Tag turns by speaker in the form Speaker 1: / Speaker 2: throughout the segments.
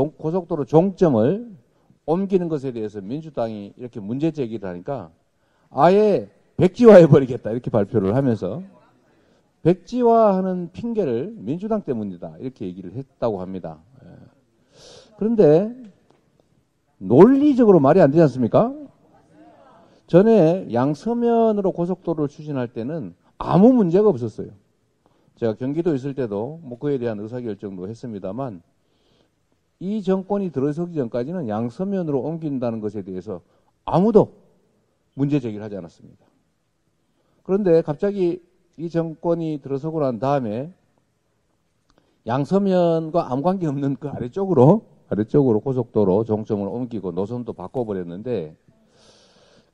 Speaker 1: 고속도로 종점을 옮기는 것에 대해서 민주당이 이렇게 문제 제기를 하니까 아예 백지화해버리겠다 이렇게 발표를 하면서 백지화하는 핑계를 민주당 때문이다 이렇게 얘기를 했다고 합니다. 그런데 논리적으로 말이 안 되지 않습니까? 전에 양서면으로 고속도로를 추진할 때는 아무 문제가 없었어요. 제가 경기도 있을 때도 뭐 그에 대한 의사결정도 했습니다만 이 정권이 들어서기 전까지는 양서면으로 옮긴다는 것에 대해서 아무도 문제 제기를 하지 않았습니다. 그런데 갑자기 이 정권이 들어서고 난 다음에 양서면과 아무 관계 없는 그 아래쪽으로 고속도로 종점을 옮기고 노선도 바꿔버렸는데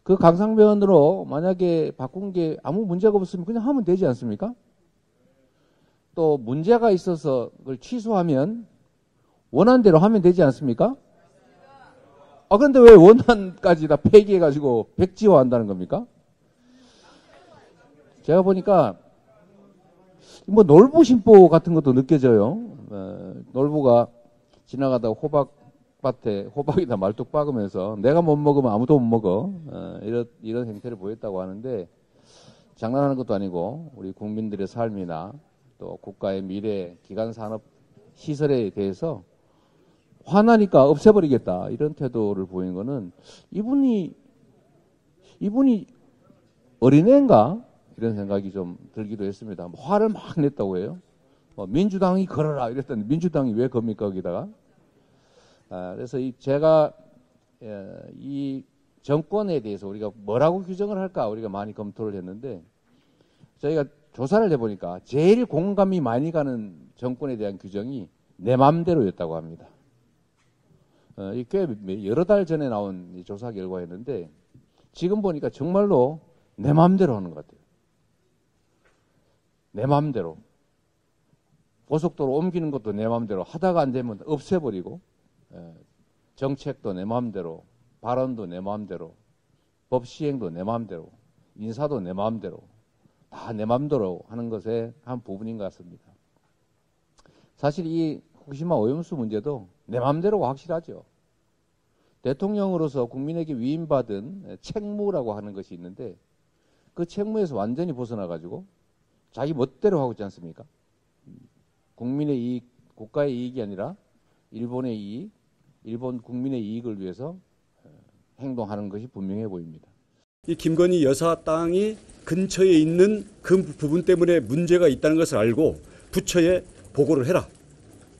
Speaker 1: 그 강상면으로 만약에 바꾼 게 아무 문제가 없으면 그냥 하면 되지 않습니까? 또 문제가 있어서 그걸 취소하면 원안대로 하면 되지 않습니까? 그런데 왜 원안까지 다 폐기해가지고 백지화한다는 겁니까? 제가 보니까 뭐 놀부심보 같은 것도 느껴져요. 놀부가 지나가다가 호박밭에 호박에다 말뚝 박으면서 내가 못 먹으면 아무도 못 먹어. 이런 행태를 보였다고 하는데 장난하는 것도 아니고 우리 국민들의 삶이나 또 국가의 미래 기간산업 시설에 대해서 화나니까 없애버리겠다 이런 태도를 보이는 거는 이분이 어린애인가 이런 생각이 좀 들기도 했습니다. 화를 막 냈다고 해요. 민주당이 걸어라 이랬더니 민주당이 왜 겁니까 거기다가. 그래서 제가 이 정권에 대해서 우리가 뭐라고 규정을 할까 우리가 많이 검토를 했는데 저희가 조사를 해보니까 제일 공감이 많이 가는 정권에 대한 규정이 내 맘대로였다고 합니다. 꽤 여러 달 전에 나온 조사 결과였는데 지금 보니까 정말로 내 맘대로 하는 것 같아요. 내 맘대로. 고속도로 옮기는 것도 내 맘대로 하다가 안 되면 없애버리고 정책도 내 맘대로 발언도 내 맘대로 법 시행도 내 맘대로 인사도 내 맘대로 다 내 맘대로 하는 것의 한 부분인 것 같습니다. 사실 이 후쿠시마 오염수 문제도 내 맘대로가 확실하죠. 대통령으로서 국민에게 위임받은 책무라고 하는 것이 있는데 그 책무에서 완전히 벗어나가지고 자기 멋대로 하고 있지 않습니까? 국민의 이익, 국가의 이익이 아니라 일본의 이익, 일본 국민의 이익을 위해서 행동하는 것이 분명해 보입니다.
Speaker 2: 이 김건희 여사 땅이 근처에 있는 그 부분 때문에 문제가 있다는 것을 알고 부처에 보고를 해라.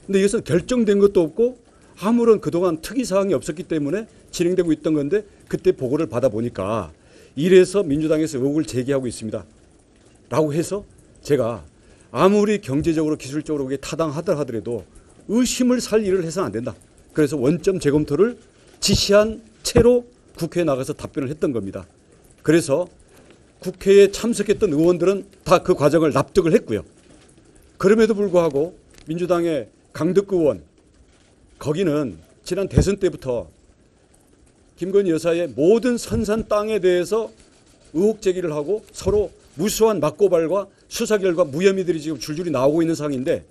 Speaker 2: 근데 이것은 결정된 것도 없고 아무런 그동안 특이사항이 없었기 때문에 진행되고 있던 건데 그때 보고를 받아보니까 이래서 민주당에서 의혹을 제기하고 있습니다. 라고 해서 제가 아무리 경제적으로 기술적으로 그게 타당하더라도 의심을 살 일을 해서는 안 된다. 그래서 원점 재검토를 지시한 채로 국회에 나가서 답변을 했던 겁니다. 그래서 국회에 참석했던 의원들은 다 그 과정을 납득을 했고요. 그럼에도 불구하고 민주당의 강덕구 의원 거기는 지난 대선 때부터 김건희 여사의 모든 선산 땅에 대해서 의혹 제기를 하고 서로 무수한 맞고발과 수사 결과 무혐의들이 지금 줄줄이 나오고 있는 상황인데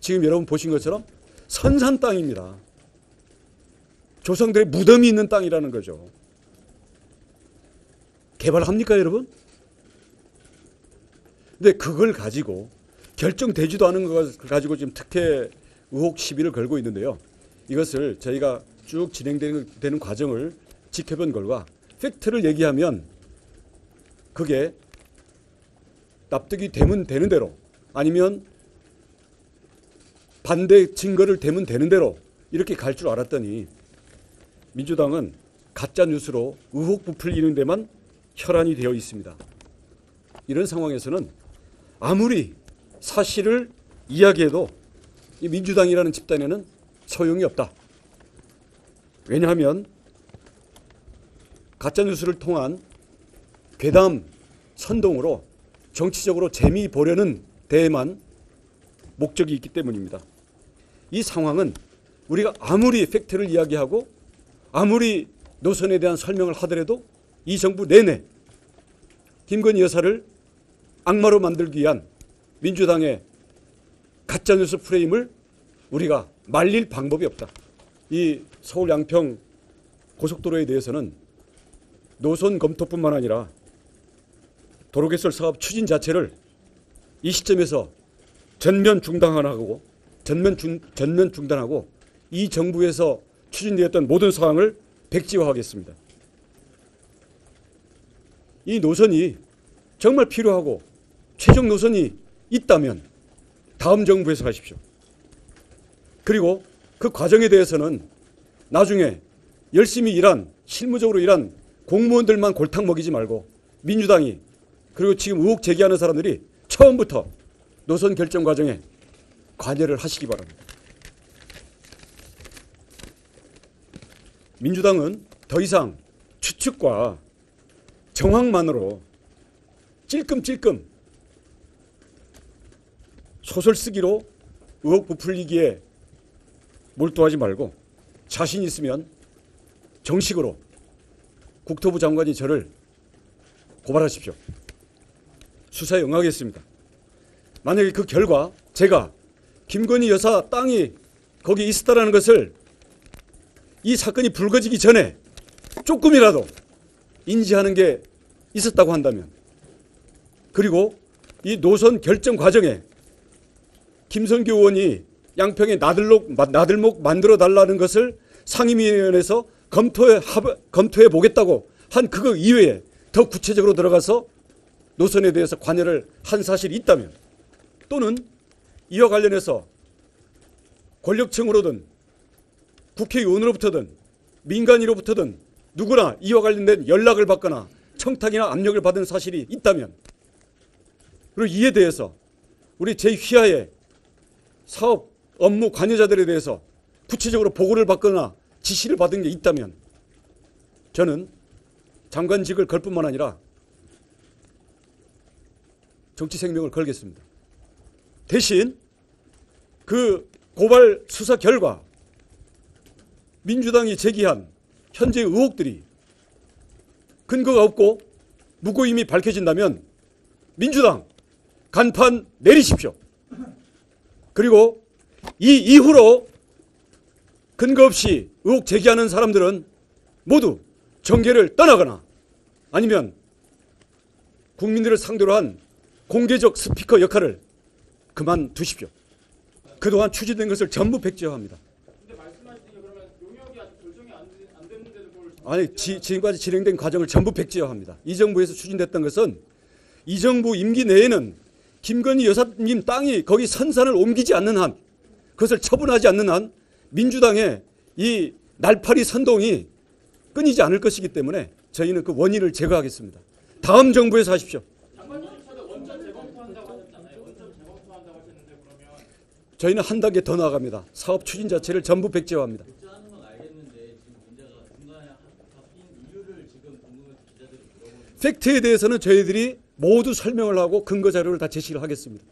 Speaker 2: 지금 여러분 보신 것처럼 선산 땅입니다. 조상들의 무덤이 있는 땅이라는 거죠. 개발합니까 여러분? 근데 그걸 가지고 결정되지도 않은 걸 가지고 지금 특혜 의혹 시비를 걸고 있는데요. 이것을 저희가 쭉 진행되는 과정을 지켜본 결과 팩트를 얘기하면 그게 납득이 되면 되는 대로 아니면 반대 증거를 대면 되는 대로 이렇게 갈 줄 알았더니 민주당은 가짜 뉴스로 의혹 부풀리는 데만 혈안이 되어 있습니다. 이런 상황에서는 아무리 사실을 이야기해도 이 민주당이라는 집단에는 소용이 없다. 왜냐하면 가짜 뉴스를 통한 괴담 선동으로 정치적으로 재미 보려는 데에만 목적이 있기 때문입니다. 이 상황은 우리가 아무리 팩트를 이야기하고 아무리 노선에 대한 설명을 하더라도 이 정부 내내 김건희 여사를 악마로 만들기 위한 민주당의 가짜뉴스 프레임을 우리가 말릴 방법이 없다. 이 서울 양평 고속도로에 대해서는 노선 검토뿐만 아니라 도로 개설 사업 추진 자체를 이 시점에서 전면 중단하고 이 정부에서 추진되었던 모든 사항을 백지화하겠습니다. 이 노선이 정말 필요하고 최종 노선이 있다면 다음 정부에서 하십시오. 그리고 그 과정에 대해서는 나중에 열심히 일한, 실무적으로 일한 공무원들만 골탕 먹이지 말고 민주당이, 그리고 지금 의혹 제기하는 사람들이 처음부터 노선 결정 과정에 관여를 하시기 바랍니다. 민주당은 더 이상 추측과 정황만으로 찔끔찔끔 소설 쓰기로 의혹 부풀리기에 몰두하지 말고 자신 있으면 정식으로 국토부 장관이 저를 고발하십시오. 수사에 응하겠습니다. 만약에 그 결과 제가 김건희 여사 땅이 거기 있었다라는 것을 이 사건이 불거지기 전에 조금이라도 인지하는 게 있었다고 한다면, 그리고 이 노선 결정 과정에 김성규 의원이 양평에 나들목 만들어 달라는 것을 상임위원회에서 검토해 보겠다고 한 그거 이외에 더 구체적으로 들어가서 노선에 대해서 관여를 한 사실이 있다면, 또는 이와 관련해서 권력층으로든 국회의원으로부터든 민간인으로부터든 누구나 이와 관련된 연락을 받거나 청탁이나 압력을 받은 사실이 있다면, 그리고 이에 대해서 우리 제2하의 사업 업무 관여자들에 대해서 구체적으로 보고를 받거나 지시를 받은 게 있다면 저는 장관직을 걸 뿐만 아니라 정치 생명을 걸겠습니다. 대신 그 고발 수사 결과 민주당이 제기한 현재 의혹들이 근거가 없고 무고임이 밝혀진다면 민주당 간판 내리십시오. 그리고 이 이후로 근거 없이 의혹 제기하는 사람들은 모두 정계를 떠나거나 아니면 국민들을 상대로 한 공개적 스피커 역할을 그만두십시오. 그동안 추진된 것을 전부 백지화합니다.
Speaker 3: 근데 말씀하신 게 그러면 용역이 아직 결정이 안 됐는데도 뭘
Speaker 2: 아니, 지금까지 진행된 과정을 전부 백지화합니다. 이 정부에서 추진됐던 것은 이 정부 임기 내에는 김건희 여사님 땅이 거기 선산을 옮기지 않는 한, 그것을 처분하지 않는 한 민주당의 이 날파리 선동이 끊이지 않을 것이기 때문에 저희는 그 원인을 제거하겠습니다. 다음 정부에서 하십시오.
Speaker 3: 장관님조차도 원전 재검토한다고 하셨잖아요. 원전 재검토한다고 하셨는데 그러면
Speaker 2: 저희는 한 단계 더 나아갑니다. 사업 추진 자체를 전부 백지화합니다.
Speaker 4: 백지화하는 건 알겠는데 지금 문제가 중간에 바뀐 이유를 지금 궁금해서 기자들이 물어보는
Speaker 2: 팩트에 대해서는 저희들이 모두 설명을 하고 근거 자료를 다 제시를 하겠습니다.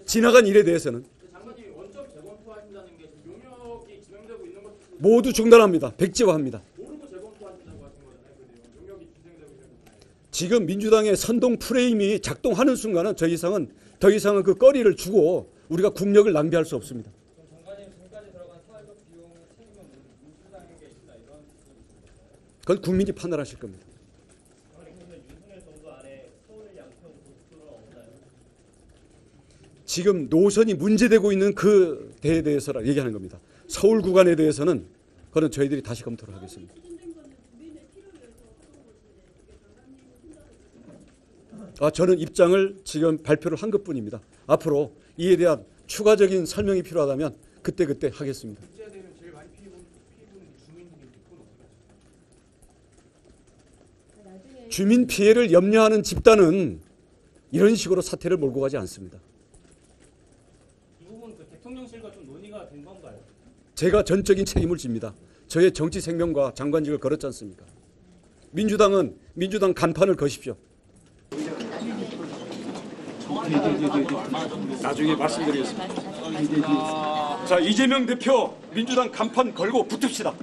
Speaker 2: 지나간 일에 대해서는
Speaker 3: 장관님이 원점 재검토하신다는 게 지금 용역이 진행되고 있는 것도
Speaker 2: 모두 중단합니다. 백지화합니다.
Speaker 3: 모르고 재검토하신다고 하신 거잖아요. 그 내용. 용역이 진행되고 있는 거잖아요.
Speaker 2: 지금 민주당의 선동 프레임이 작동하는 순간은 더 이상은 그 거리를 주고 우리가 국력을 낭비할 수 없습니다.
Speaker 5: 장관님 지금까지 들어간 사회적 비용의 책임은 민주당에게 있다 이런.
Speaker 2: 그건 국민이 판단하실 겁니다.
Speaker 5: 윤석열 정부 안에 서울 양평 고속도로가 없나요?
Speaker 2: 지금 노선이 문제되고 있는 그 데에 대해서 얘기하는 겁니다. 서울 구간에 대해서는 그건 저희들이 다시 검토를 하겠습니다. 저는 입장을 지금 발표를 한 것뿐입니다. 앞으로 이에 대한 추가적인 설명이 필요하다면 그때 하겠습니다.
Speaker 3: 문제되면 제일 많이 피해보는 주민들인데 그건 어떻게 하시나요?
Speaker 2: 주민 피해를 염려하는 집단은 이런 식으로 사태를 몰고 가지 않습니다.
Speaker 5: 이 부분 그 대통령실과 좀 논의가 된 건가요?
Speaker 2: 제가 전적인 책임을 집니다. 저의 정치 생명과 장관직을 걸었지 않습니까? 민주당은 민주당 간판을 거십시오. 나중에 말씀드리겠습니다. 자, 이재명 대표 민주당 간판 걸고 붙읍시다.